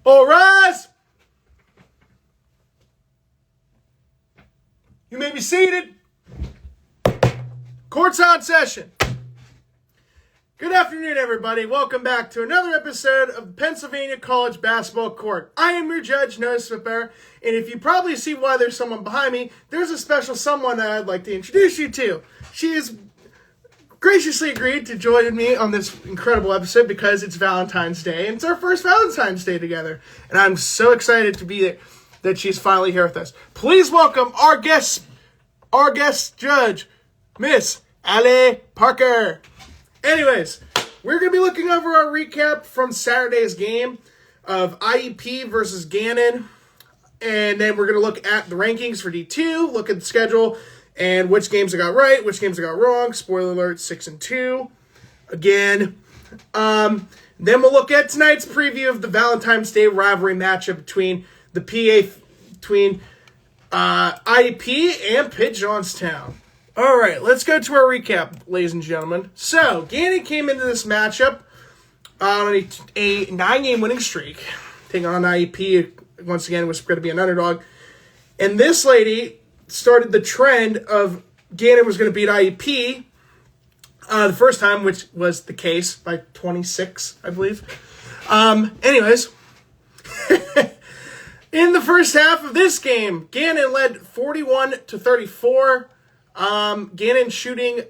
All rise! You may be seated. Court's on session. Good afternoon, everybody. Welcome back to another episode of the Pennsylvania College Basketball Court. I am your judge, Noah Swipper, and if you probably see why there's someone behind me, there's a special someone that I'd like to introduce you to. She has graciously agreed to join me on this incredible episode because it's Valentine's Day, and it's our first Valentine's Day together, and I'm so excited to be there that she's finally here with us. Please welcome our guest judge, Miss Allie Parker. Anyways, we're going to be looking over our recap from Saturday's game of IEP versus Gannon. And then we're going to look at the rankings for D2, look at the schedule, and which games I got right, which games I got wrong. Spoiler alert, 6-2. Again. Then we'll look at tonight's preview of the Valentine's Day rivalry matchup between IEP and Pitt Johnstown. All right, let's go to our recap, ladies and gentlemen. So, Gannon came into this matchup on a 9-game winning streak. Taking on IEP, once again, was going to be an underdog. And this lady started the trend of Gannon was going to beat IEP the first time, which was the case by 26, I believe. Anyways, in the first half of this game, Gannon led 41-34. Gannon shooting,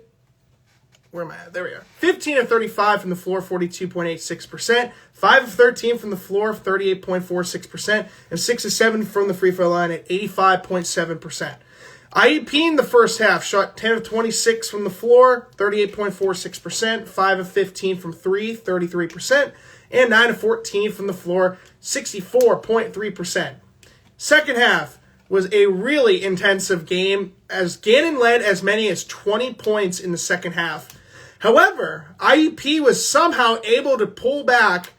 where am I at? There we are. 15 of 35 from the floor, 42.86%. 5 of 13 from the floor, 38.46%. And 6 of 7 from the free throw line at 85.7%. IEP in the first half shot 10 of 26 from the floor, 38.46%. 5 of 15 from 3, 33%. And 9 of 14 from the floor, 64.3%. Second half was a really intensive game as Gannon led as many as 20 points in the second half. However, IEP was somehow able to pull back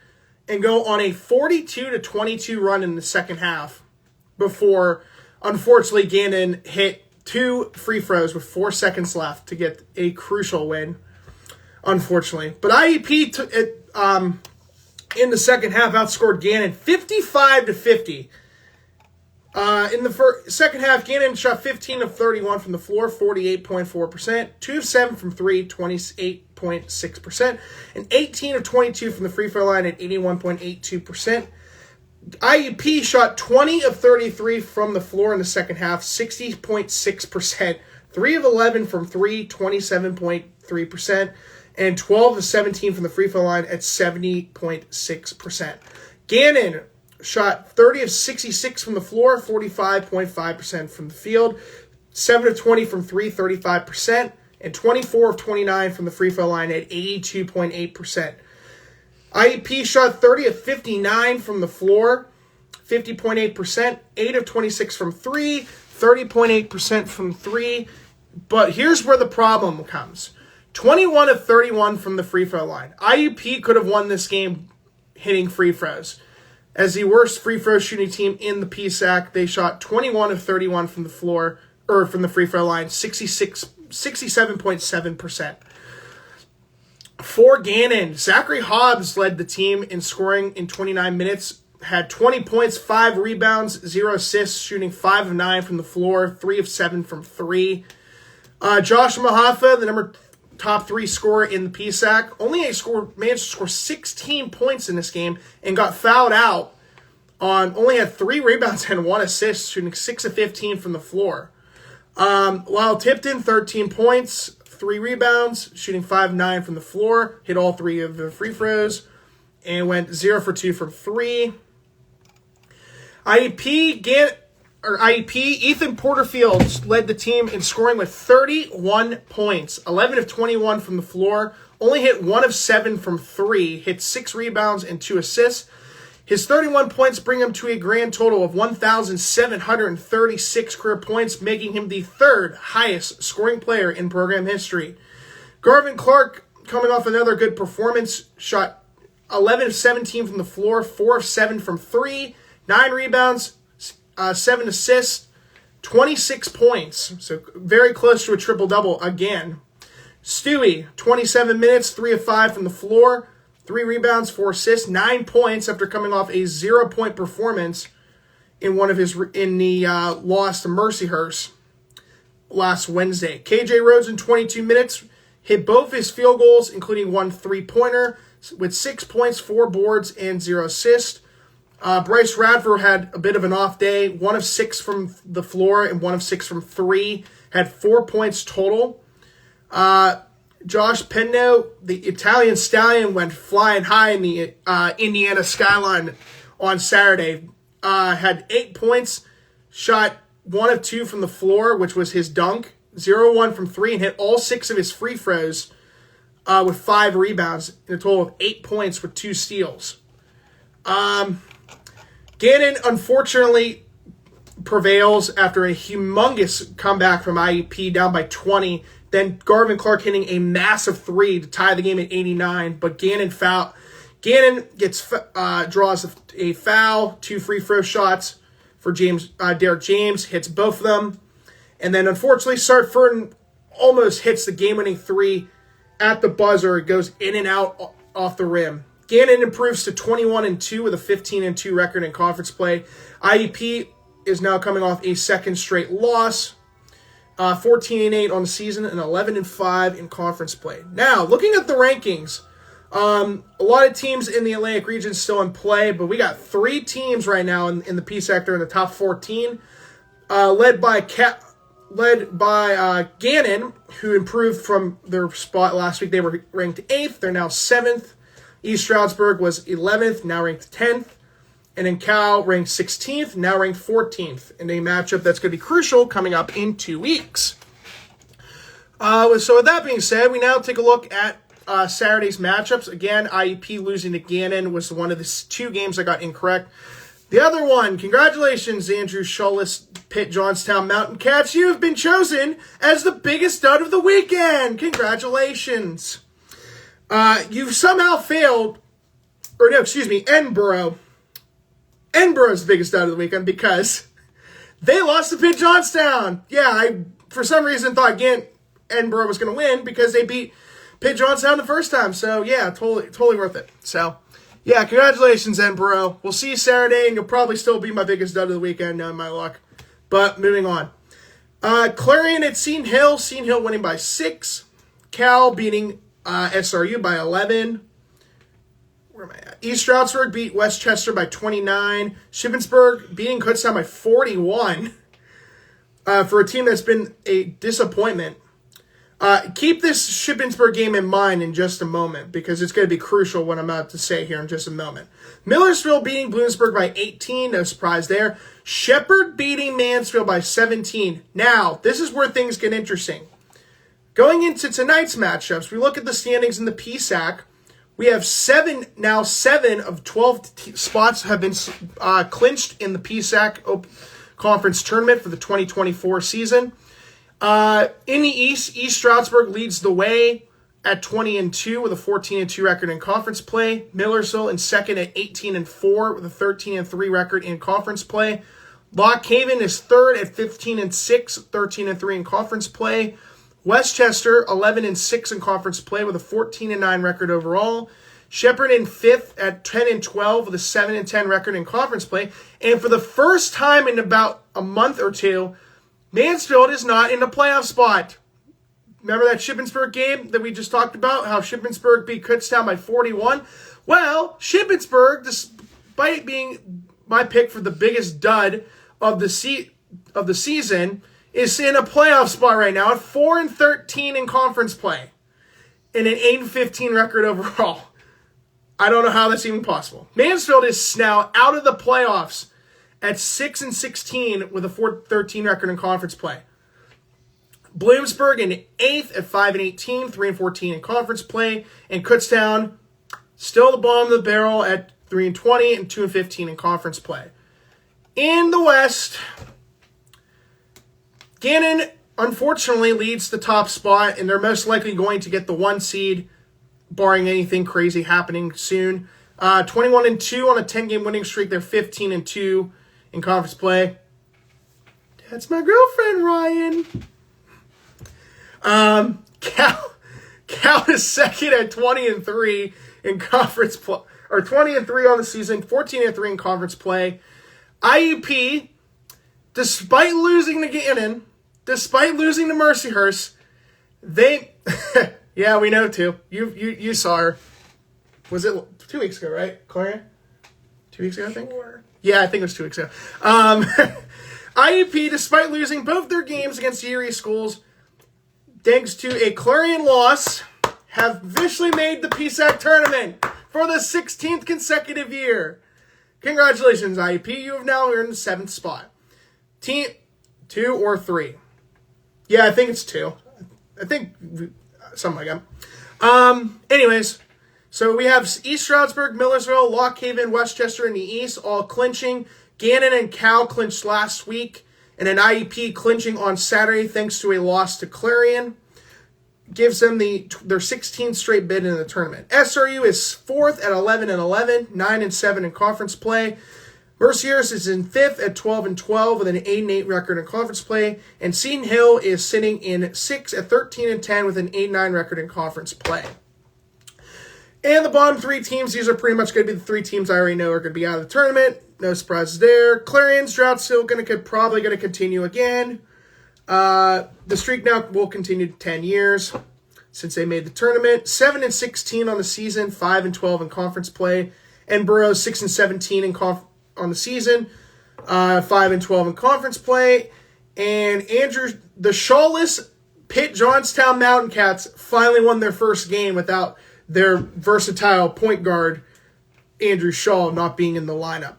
and go on a 42-22 run in the second half before, unfortunately, Gannon hit 2 free throws with 4 seconds left to get a crucial win, unfortunately. But IEP in the second half outscored Gannon 55-50. In the second half, Gannon shot 15 of 31 from the floor, 48.4%, 2 of 7 from 3, 28.6%, and 18 of 22 from the free throw line at 81.82%. IEP shot 20 of 33 from the floor in the second half, 60.6%, 3 of 11 from 3, 27.3%, and 12 of 17 from the free throw line at 70.6%. Gannon shot 30 of 66 from the floor, 45.5% from the field, 7 of 20 from 3, 35%, and 24 of 29 from the free throw line at 82.8%. IEP shot 30 of 59 from the floor, 50.8%, 8 of 26 from 3, 30.8% from 3. But here's where the problem comes. 21 of 31 from the free throw line. IEP could have won this game hitting free throws. As the worst free throw shooting team in the PSAC, they shot 21 of 31 from the floor, or from the free throw line, 67.7%. For Gannon, Zachary Hobbs led the team in scoring in 29 minutes, had 20 points, 5 rebounds, 0 assists, shooting 5 of 9 from the floor, 3 of 7 from 3. Josh Mahafa, the top 3 scorer in the PSAC, managed to score 16 points in this game and got fouled out only had 3 rebounds and 1 assist, shooting 6 of 15 from the floor. Lyle Tipton, 13 points, 3 rebounds, shooting 5 of 9 from the floor, hit all 3 of the free throws, and went 0 for 2 from 3. IEP, Ethan Porterfield led the team in scoring with 31 points, 11 of 21 from the floor, only hit 1 of 7 from 3, hit 6 rebounds and 2 assists. His 31 points bring him to a grand total of 1,736 career points, making him the 3rd highest scoring player in program history. Garvin Clark, coming off another good performance, shot 11 of 17 from the floor, 4 of 7 from 3, 9 rebounds, 7 assists, 26 points. So very close to a triple-double again. Stewie, 27 minutes, 3 of 5 from the floor, 3 rebounds, 4 assists, 9 points after coming off a 0-point performance in the loss to Mercyhurst last Wednesday. KJ Rhodes in 22 minutes hit both his field goals, including 1 3-pointer with 6 points, 4 boards, and 0 assists. Bryce Radford had a bit of an off day, 1 of 6 from the floor and 1 of 6 from 3, had 4 points total. Josh Penno, the Italian Stallion, went flying high in the Indiana skyline on Saturday. Had 8 points, shot 1 of 2 from the floor, which was his dunk, 0-1 from 3, and hit all 6 of his free throws with 5 rebounds, in a total of 8 points with 2 steals. Gannon, unfortunately, prevails after a humongous comeback from IUP, down by 20. Then Garvin Clark hitting a massive 3 to tie the game at 89. But Gannon draws a foul, 2 free throw shots for Derek James, hits both of them. And then, unfortunately, Sart Furton almost hits the game-winning 3 at the buzzer. It goes in and out off the rim. Gannon improves to 21-2 with a 15-2 record in conference play. IUP is now coming off a second straight loss, 14-8 on the season and 11-5 in conference play. Now, looking at the rankings, a lot of teams in the Atlantic region still in play, but we got 3 teams right now in the P sector in the top 14, led by Gannon, who improved from their spot last week. They were ranked 8th. They're now 7th. East Stroudsburg was 11th, now ranked 10th. And then Cal ranked 16th, now ranked 14th, in a matchup that's going to be crucial coming up in 2 weeks. So with that being said, we now take a look at Saturday's matchups. Again, IUP losing to Gannon was one of the 2 games I got incorrect. The other one, congratulations, Andrew Schullis, Pitt Johnstown Mountain Cats. You have been chosen as the biggest stud of the weekend. Congratulations. You've somehow failed, Edinburgh. Edinburgh's the biggest stud of the weekend because they lost to Pitt Johnstown. Yeah, I, for some reason, thought Edinburgh was going to win because they beat Pitt Johnstown the first time. So, yeah, totally worth it. So, yeah, congratulations, Edinburgh. We'll see you Saturday, and you'll probably still be my biggest stud of the weekend, knowing my luck. But, moving on. Clarion at Seton Hill. Seton Hill winning by 6. Cal beating SRU by 11. Where am I at? East Stroudsburg beat Westchester by 29. Shippensburg beating Kutztown by 41. For a team that's been a disappointment. Keep this Shippensburg game in mind in just a moment because it's going to be crucial what I'm about to say here in just a moment. Millersville beating Bloomsburg by 18. No surprise there. Shepherd beating Mansfield by 17. Now, this is where things get interesting. Going into tonight's matchups, we look at the standings in the PSAC. We have 7 of 12 spots have been clinched in the PSAC Conference Tournament for the 2024 season. In the East, East Stroudsburg leads the way at 20-2 with a 14-2 record in conference play. Millersville in second at 18-4 with a 13-3 record in conference play. Lock Haven is third at 15-6, 13-3 in conference play. Westchester, 11-6 in conference play with a 14-9 record overall. Shepherd in 5th at 10-12 with a 7-10 record in conference play. And for the first time in about a month or two, Mansfield is not in the playoff spot. Remember that Shippensburg game that we just talked about? How Shippensburg beat Kutztown by 41? Well, Shippensburg, despite being my pick for the biggest dud of the season, is in a playoff spot right now at 4-13 in conference play and an 8-15 record overall. I don't know how that's even possible. Mansfield is now out of the playoffs at 6-16 with a 4-13 record in conference play. Bloomsburg in 8th at 5-18, 3-14 in conference play, and Kutztown still the bottom of the barrel at 3-20 and 2-15 in conference play. In the West, Gannon, unfortunately, leads the top spot, and they're most likely going to get the 1 seed, barring anything crazy happening soon. 21-2 on a 10-game winning streak. They're 15-2 in conference play. That's my girlfriend, Ryan. Cal is second at 20-3 in conference play, or 20-3 on the season, 14-3 in conference play. IUP, despite losing to Gannon, despite losing to Mercyhurst, they, yeah, we know too. You saw her. Was it 2 weeks ago, right, Claria? 2 weeks ago, I think? Yeah, I think it was 2 weeks ago. IUP, despite losing both their games against the Erie schools, thanks to a Clarion loss, have officially made the PSAC tournament for the 16th consecutive year. Congratulations, IUP. You have now earned the 7th spot. Team 2 or 3. Yeah, I think it's 2. I think something like that. Anyways, so we have East Stroudsburg, Millersville, Lock Haven, Westchester in the East, all clinching. Gannon and Cal clinched last week, and an IEP clinching on Saturday thanks to a loss to Clarion. Gives them their 16th straight bid in the tournament. SRU is 4th at 11-11, 9-7 in conference play. Mercyhurst is in 5th at 12-12 with an 8-8 record in conference play. And Seton Hill is sitting in 6th at 13-10 with an 8-9 record in conference play. And the bottom 3 teams, these are pretty much going to be the 3 teams I already know are going to be out of the tournament. No surprises there. Clarion's drought's still probably going to continue again. The streak now will continue to 10 years since they made the tournament. 7-16 on the season, 5-12 in conference play. Edinburgh's 6-17 on the season, 5-12 in conference play. And the Shawless Pitt Johnstown Mountain Cats finally won their first game without their versatile point guard, Andrew Shaw, not being in the lineup.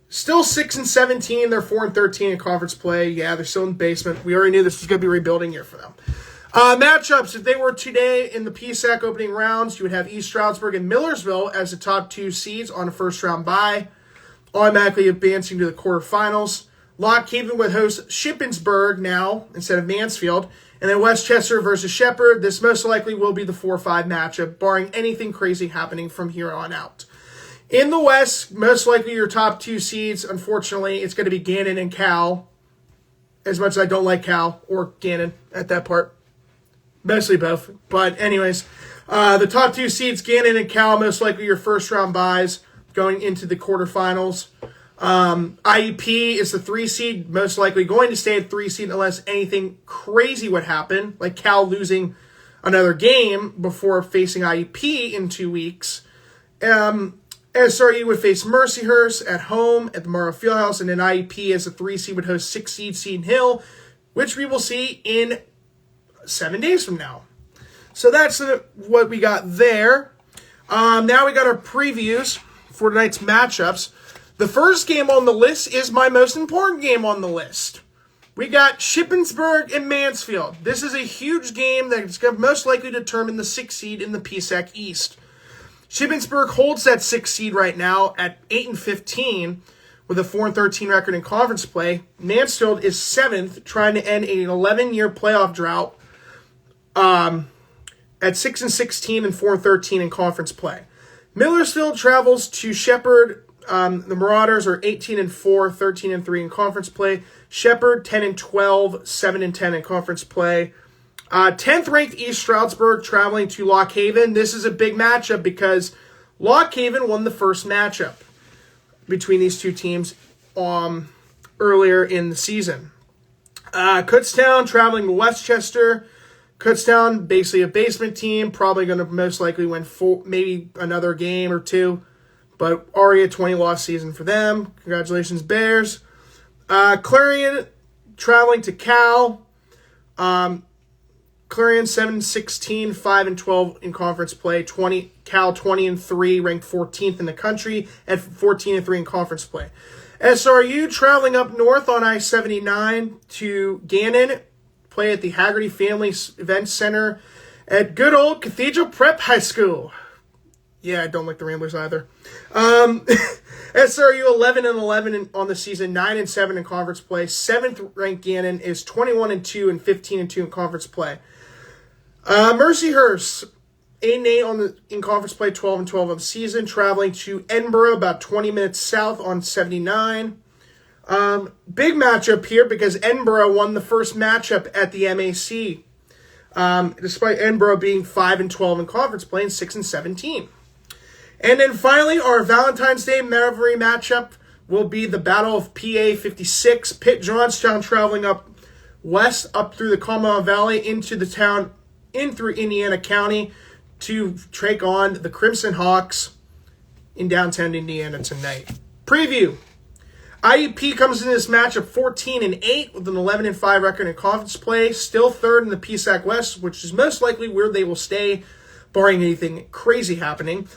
Still 6-17. They're 4-13 in conference play. Yeah, they're still in the basement. We already knew this was going to be a rebuilding year for them. Matchups, if they were today in the PSAC opening rounds, you would have East Stroudsburg and Millersville as the top 2 seeds on a first-round bye, automatically advancing to the quarterfinals. Lock Haven would host Shippensburg now instead of Mansfield. And then Westchester versus Shepherd. This most likely will be the 4-5 matchup, barring anything crazy happening from here on out. In the West, most likely your top 2 seeds, unfortunately, it's going to be Gannon and Cal. As much as I don't like Cal or Gannon at that part. Mostly both. But anyways, the top 2 seeds, Gannon and Cal, most likely your first-round buys going into the quarterfinals. IEP is the 3 seed, most likely going to stay at 3 seed unless anything crazy would happen, like Cal losing another game before facing IEP in 2 weeks. SRU would face Mercyhurst at home at the Morrow Fieldhouse, and then IEP as a 3 seed would host 6 seed Seton Hill, which we will see in 7 days from now. So that's what we got there. Now we got our previews for tonight's matchups. The first game on the list is my most important game on the list. We got Shippensburg and Mansfield. This is a huge game that's going to most likely determine the 6th seed in the PSAC East. Shippensburg holds that 6th seed right now at 8-15 with a 4-13 record in conference play. Mansfield is 7th, trying to end an 11-year playoff drought at 6-16 and 4-13 in conference play. Millersville travels to Shepherd. The Marauders are 18-4, 13-3 in conference play. Shepherd 10-12, 7-10 in conference play. 10th ranked East Stroudsburg traveling to Lock Haven. This is a big matchup because Lock Haven won the first matchup between these 2 teams earlier in the season. Kutztown traveling to Westchester. Kutztown, basically a basement team, probably going to most likely win maybe another game or 2. But already a 20-loss season for them. Congratulations, Bears. Clarion traveling to Cal. Clarion 7-16, 5-12 in conference play. Cal 20-3, ranked 14th in the country, and 14-3 in conference play. SRU traveling up north on I-79 to Gannon. Play at the Haggerty Family Event Center at good old Cathedral Prep High School. Yeah, I don't like the Ramblers either. SRU 11-11 on the season, 9-7 in conference play. 7th ranked Gannon is 21-2 and 15-2 in conference play. Mercyhurst 8-8 in conference play, 12-12 on the season, traveling to Edinburgh, about 20 minutes south on 79. Big matchup here because Edinburgh won the first matchup at the MAC, despite Edinburgh being 5-12 in conference play and 6-17. And then finally, our Valentine's Day Maverick matchup will be the Battle of PA 56. Pitt Johnstown traveling up west, up through the Commonwealth Valley, into the town, in through Indiana County, to take on the Crimson Hawks in downtown Indiana tonight. Preview. IUP comes into this matchup 14-8 with an 11-5 record in conference play. Still third in the PSAC West, which is most likely where they will stay, barring anything crazy happening.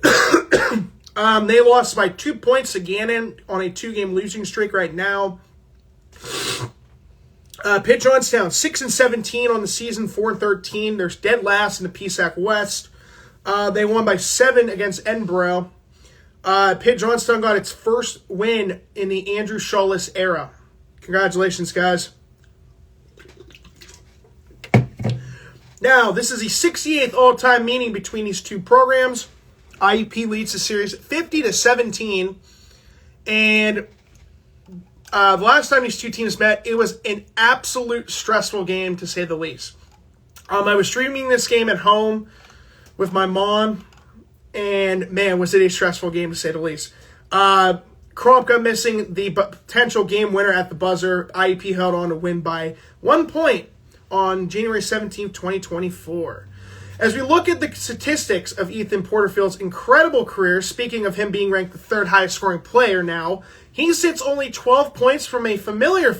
They lost by 2 points to Gannon on a 2-game losing streak right now. Pitt Johnstown 6-17 on the season, 4-13. They're dead last in the PSAC West. They won by 7 against Edinboro. Pitt Johnstown got its first win in the Andrew Shawless era. Congratulations, guys. Now, this is the 68th all-time meeting between these two programs. IUP leads the series 50-17. And the last time these two teams met, it was an absolute stressful game, to say the least. I was streaming this game at home with my mom, and man, was it a stressful game, to say the least. Kromka missing the potential game winner at the buzzer. IUP held on to win by 1 point on January 17th, 2024. As we look at the statistics of Ethan Porterfield's incredible career, speaking of him being ranked the third highest scoring player now, he sits only 12 points from a familiar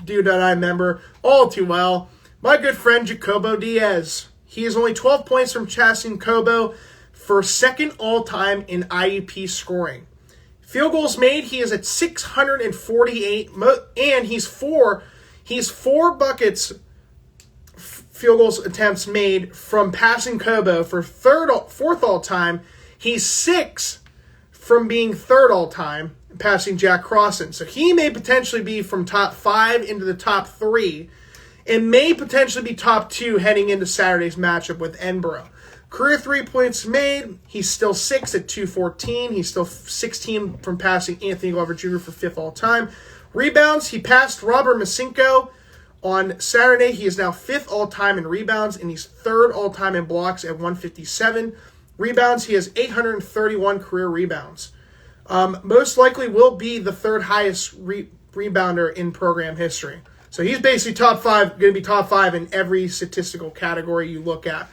dude that I remember all too well, my good friend Jacobo Diaz. He is only 12 points from Chassin Kobo for second all-time in IUP scoring. Field goals made, he is at 648, and he's four buckets field goals attempts made from passing Kobo for fourth all-time. He's 6 from being third all-time, passing Jack Crossan. So he may potentially be from top 5 into the top 3, and may potentially be top 2 heading into Saturday's matchup with Edinboro. Career 3 points made, he's still 6 at 214. He's still 16 from passing Anthony Glover Jr. for 5th all-time. Rebounds, he passed Robert Masinko on Saturday. He is now 5th all-time in rebounds, and he's 3rd all-time in blocks at 157. Rebounds, he has 831 career rebounds. Most likely will be the 3rd highest rebounder in program history. So he's basically top 5, going to be top 5 in every statistical category you look at.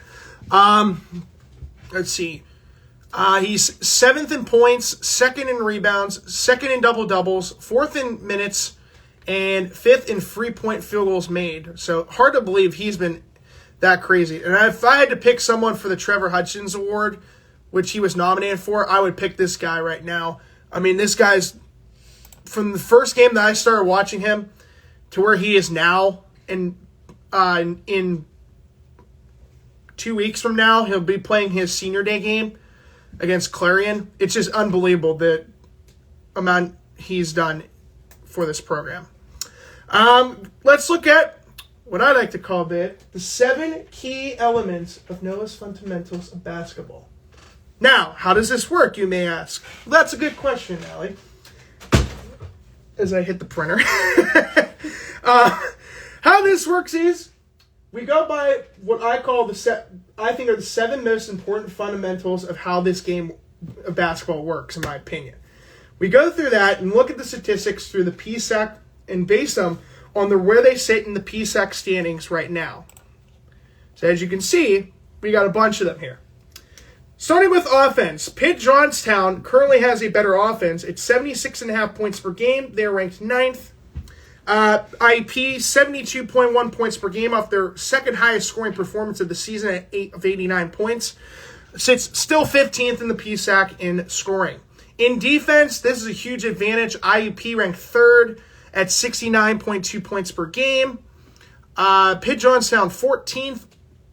Let's see. He's 7th in points, 2nd in rebounds, 2nd in double-doubles, 4th in minutes, and 5th in free-point field goals made. So hard to believe he's been that crazy. And if I had to pick someone for the Trevor Hutchins Award, which he was nominated for, I would pick this guy right now. I mean, this guy's, from the first game that I started watching him to where he is now, and in 2 weeks from now, he'll be playing his senior day game against Clarion. It's just unbelievable the amount he's done for this program. Let's look at what I like to call the 7 key elements of Noah's fundamentals of basketball. Now, how does this work, you may ask? Well, that's a good question, Allie. As I hit the printer. How this works is we go by what I call I think are the 7 most important fundamentals of how this game of basketball works, in my opinion. We go through that and look at the statistics through the PSAC and base them on where they sit in the PSAC standings right now. So as you can see, we got a bunch of them here. Starting with offense, Pitt Johnstown currently has a better offense. It's 76.5 points per game. They're ranked 9th. IUP, 72.1 points per game off their second highest scoring performance of the season at 89 points. Sits still 15th in the PSAC in scoring. In defense, this is a huge advantage. IUP ranked 3rd at 69.2 points per game. Pitt Johnstown 14th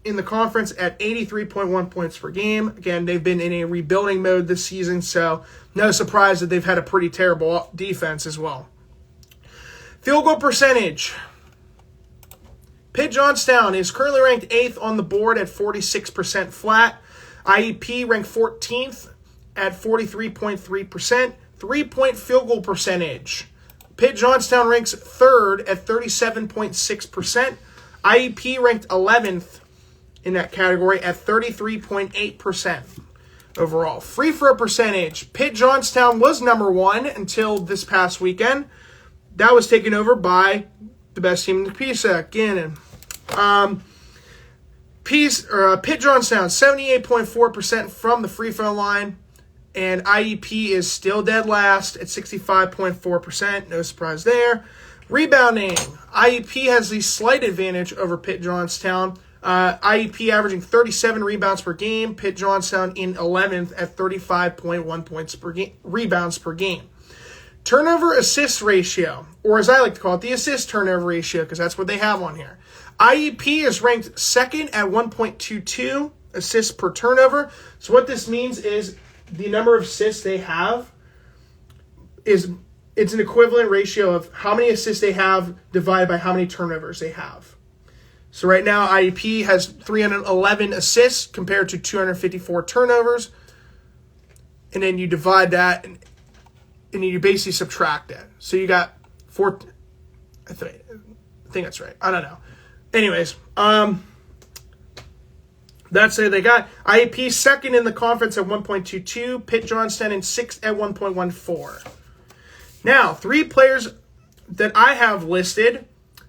in the conference at 83.1 points per game. Again, they've been in a rebuilding mode this season, so no surprise that they've had a pretty terrible defense as well. Field goal percentage. Pitt Johnstown is currently ranked 8th on the board at 46% flat. IUP ranked 14th at 43.3%. 3-point field goal percentage. Pitt Johnstown ranks 3rd at 37.6%. IUP ranked 11th in that category at 33.8%. overall. Free throw percentage. Pitt Johnstown was number 1 until this past weekend. That was taken over by the best team in the PSAC, Gannon. Pitt Johnstown, 78.4% from the free throw line. And IEP is still dead last at 65.4%. No surprise there. Rebounding. IEP has the slight advantage over Pitt Johnstown. IEP averaging 37 rebounds per game. Pitt Johnstown in 11th at 35.1 points per game, rebounds per game. Turnover assist ratio, or as I like to call it, the assist turnover ratio, because that's what they have on here. IEP is ranked second at 1.22 assists per turnover. So what this means is the number of assists they have it's an equivalent ratio of how many assists they have divided by how many turnovers they have. So right now, IEP has 311 assists compared to 254 turnovers. And then you divide that and you basically subtract that. So you got 4. I think that's right. I don't know. Anyways, that's it. They got IEP second in the conference at 1.22. Pitt Johnstown in 6th at 1.14. Now, 3 players that I have listed,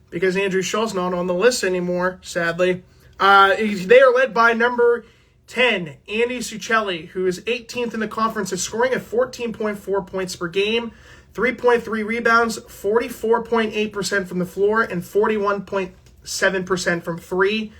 because Andrew Schultz's not on the list anymore, sadly. They are led by number 10, Andy Succelli, who is 18th in the conference, is scoring at 14.4 points per game, 3.3 rebounds, 44.8% from the floor, and 41.7% from 3.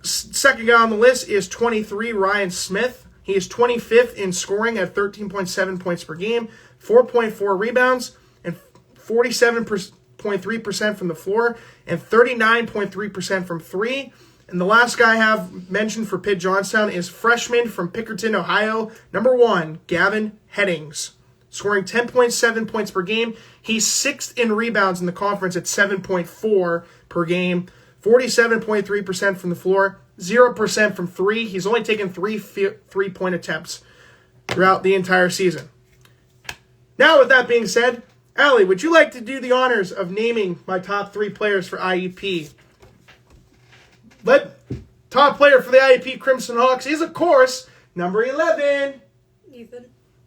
Second guy on the list is 23, Ryan Smith. He is 25th in scoring at 13.7 points per game, 4.4 rebounds, and 47.3% from the floor, and 39.3% from 3. And the last guy I have mentioned for Pitt Johnstown is freshman from Pickerton, Ohio, number 1, Gavin Headings, scoring 10.7 points per game. He's 6th in rebounds in the conference at 7.4 per game, 47.3% from the floor, 0% from 3. He's only taken 3 3-point attempts throughout the entire season. Now, with that being said, Allie, would you like to do the honors of naming my top 3 players for IEP? Top player for the IEP Crimson Hawks is, of course, number 11.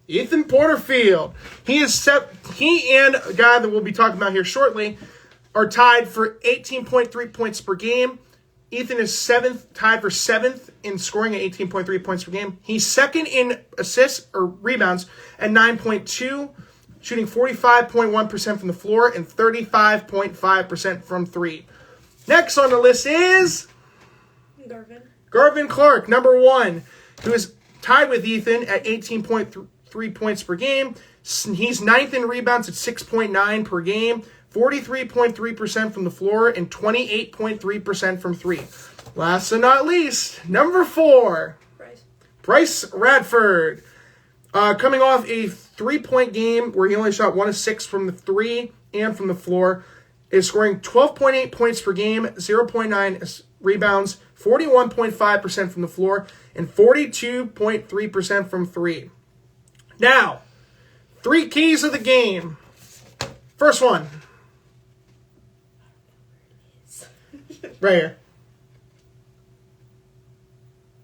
Ethan Porterfield. He and a guy that we'll be talking about here shortly are tied for 18.3 points per game. Ethan is tied for 7th in scoring at 18.3 points per game. He's second in assists or rebounds at 9.2, shooting 45.1% from the floor and 35.5% from 3. Next on the list is Garvin Clark, number 1, who is tied with Ethan at 18.3 points per game. He's 9th in rebounds at 6.9 per game, 43.3% from the floor, and 28.3% from 3. Last but not least, number 4, Bryce Radford. Coming off a 3-point game where he only shot 1 of 6 from the 3 and from the floor, is scoring 12.8 points per game, 0.9 rebounds, 41.5% from the floor, and 42.3% from 3. Now, 3 keys of the game. First one. Right here.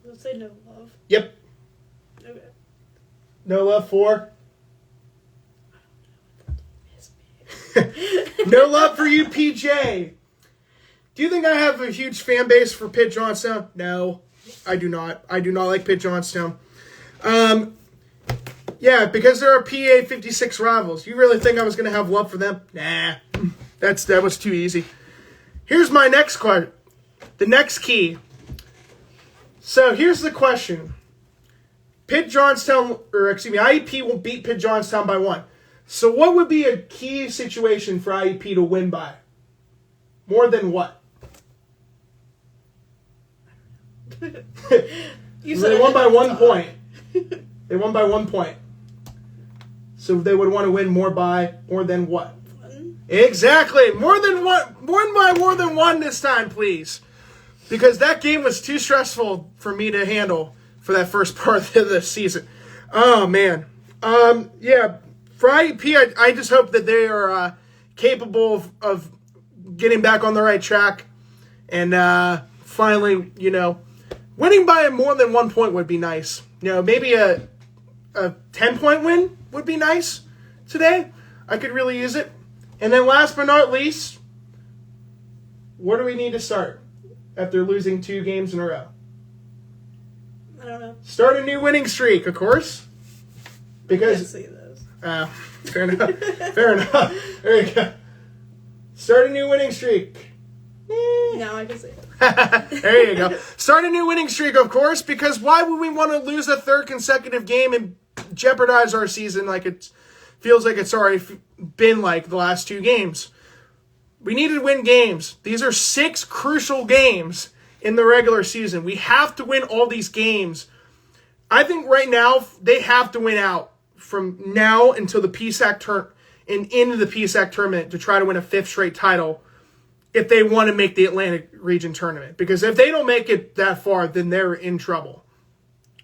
Let's say no love. Yep. Okay. No love for? No love for you, PJ. Do you think I have a huge fan base for Pitt Johnstown? No, I do not. I do not like Pitt Johnstown. Yeah, because they're our PA 56 rivals. You really think I was going to have love for them? Nah, that was too easy. Here's my next question. The next key. So here's the question. IEP will beat Pitt Johnstown by 1. So what would be a key situation for IEP to win by? More than what? They won by 1 point. They won by 1 point. So they would want to win more than what? 1. Exactly. More than one. Won by more than 1 this time, please. Because that game was too stressful for me to handle for that first part of the season. Oh, man. Yeah. For IEP, I just hope that they are capable of getting back on the right track. And finally, winning by more than 1 point would be nice. maybe a 10-point win would be nice today. I could really use it. And then last but not least, where do we need to start after losing 2 games in a row? I don't know. Start a new winning streak, of course. Because I can't see those. Fair enough. Fair enough. There you go. Start a new winning streak. Now I can see it. There you go. Start a new winning streak, of course, because why would we want to lose a 3rd consecutive game and jeopardize our season like it feels like it's already been like the last 2 games? We need to win games. These are 6 crucial games in the regular season. We have to win all these games. I think right now they have to win out from now until the PSAC and into the PSAC tournament to try to win a 5th straight title if they want to make the Atlantic region tournament. Because if they don't make it that far, then they're in trouble.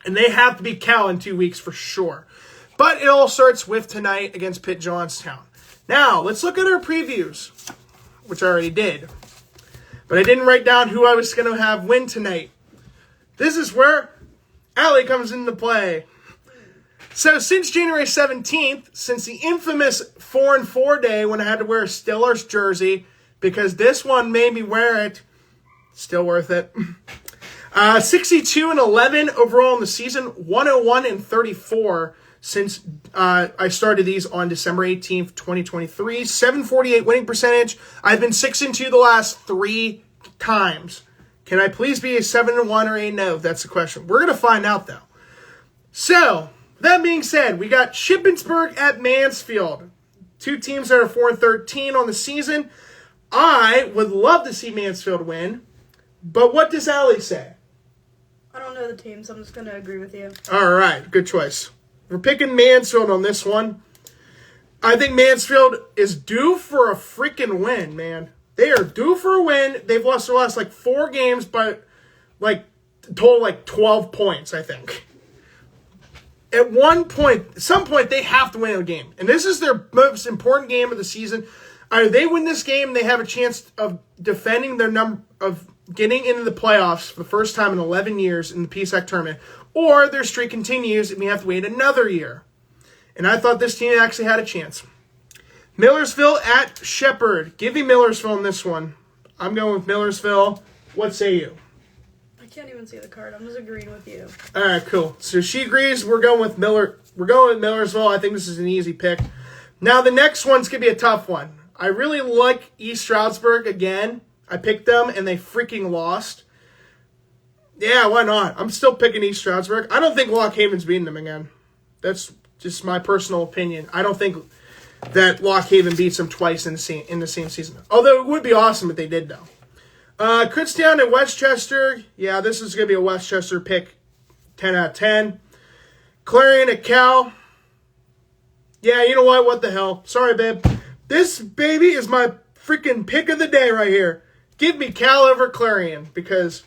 And they have to beat Cal in 2 weeks for sure. But it all starts with tonight against Pitt Johnstown. Now, let's look at our previews, which I already did. But I didn't write down who I was going to have win tonight. This is where Allie comes into play. So since January 17th, since the infamous 4-4 day when I had to wear a Steelers jersey, because this one made me wear it, still worth it. 62-11 overall in the season, 101-34 since I started these on December 18th, 2023. 748 winning percentage. I've been 6-2 the last 3 times. Can I please be a 7-1 or a no? That's the question. We're going to find out, though. So, that being said, we got Shippensburg at Mansfield. 2 teams that are 4-13 on the season. I would love to see Mansfield win, but what does Allie say? I don't know the team, so I'm just going to agree with you. All right, good choice. We're picking Mansfield on this one. I think Mansfield is due for a freaking win, man. They are due for a win. They've lost their last 4 games by total 12 points, I think. At some point, they have to win a game. And this is their most important game of the season. Either they win this game, they have a chance of defending their number of getting into the playoffs for the first time in 11 years in the PSAC tournament, or their streak continues and we have to wait another year. And I thought this team actually had a chance. Millersville at Shepherd. Give me Millersville in this one. I'm going with Millersville. What say you? I can't even see the card. I'm just agreeing with you. All right, cool. So she agrees. We're going with Millersville. I think this is an easy pick. Now the next one's going to be a tough one. I really like East Stroudsburg again. I picked them, and they freaking lost. Yeah, why not? I'm still picking East Stroudsburg. I don't think Lock Haven's beating them again. That's just my personal opinion. I don't think that Lock Haven beats them twice in the same season. Although it would be awesome if they did, though. Kutztown at Westchester. Yeah, this is going to be a Westchester pick. 10 out of 10. Clarion at Cal. Yeah, you know what? What the hell? Sorry, babe. This baby is my freaking pick of the day right here. Give me Cal over Clarion because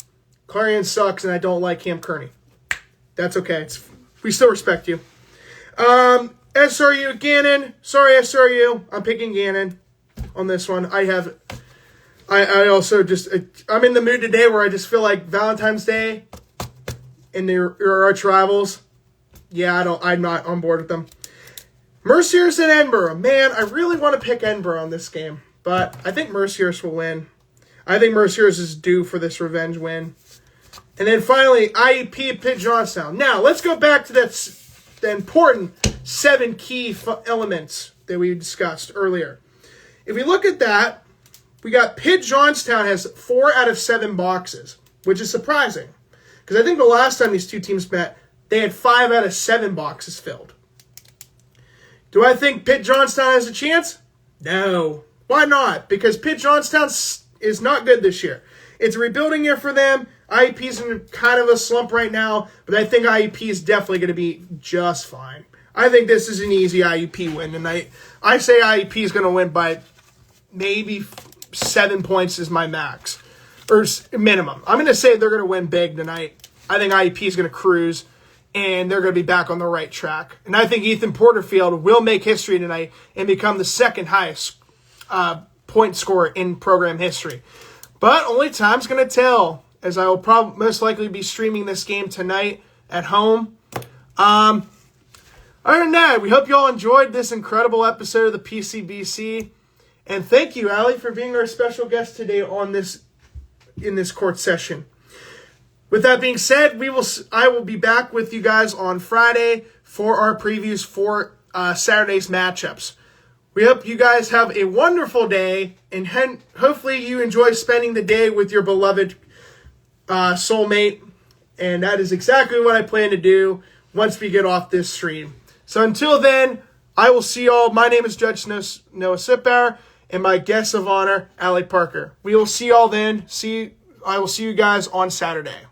Clarion sucks and I don't like Cam Kearney. That's okay. We still respect you. SRU Gannon. Sorry, SRU. I'm picking Gannon on this one. I also just, I'm in the mood today where I just feel like Valentine's Day and their arch rivals. Yeah, I'm not on board with them. Mercyhurst and Edinburgh. Man, I really want to pick Edinburgh on this game, but I think Mercyhurst will win. I think Mercyhurst is due for this revenge win. And then finally, IEP at Pitt Johnstown. Now, let's go back to the important 7 key elements that we discussed earlier. If we look at that, we got Pitt Johnstown has 4 out of 7 boxes, which is surprising. Because I think the last time these 2 teams met, they had 5 out of 7 boxes filled. Do I think Pitt Johnstown has a chance? No. Why not? Because Pitt Johnstown is not good this year. It's a rebuilding year for them. IEP's in kind of a slump right now, but I think IEP is definitely going to be just fine. I think this is an easy IEP win tonight. I say IEP is going to win by maybe 7 points is my max, or minimum. I'm going to say they're going to win big tonight. I think IEP is going to cruise, and they're going to be back on the right track. And I think Ethan Porterfield will make history tonight and become the second highest point scorer in program history. But only time's going to tell, as I will most likely be streaming this game tonight at home. Other than that, we hope you all enjoyed this incredible episode of the PCBC. And thank you, Allie, for being our special guest today on in this court session. With that being said, I will be back with you guys on Friday for our previews for Saturday's matchups. We hope you guys have a wonderful day, and hopefully you enjoy spending the day with your beloved soulmate. And that is exactly what I plan to do once we get off this stream. So until then, I will see y'all. My name is Judge Noah Sipbauer, and my guest of honor, Allie Parker. We will see y'all then. I will see you guys on Saturday.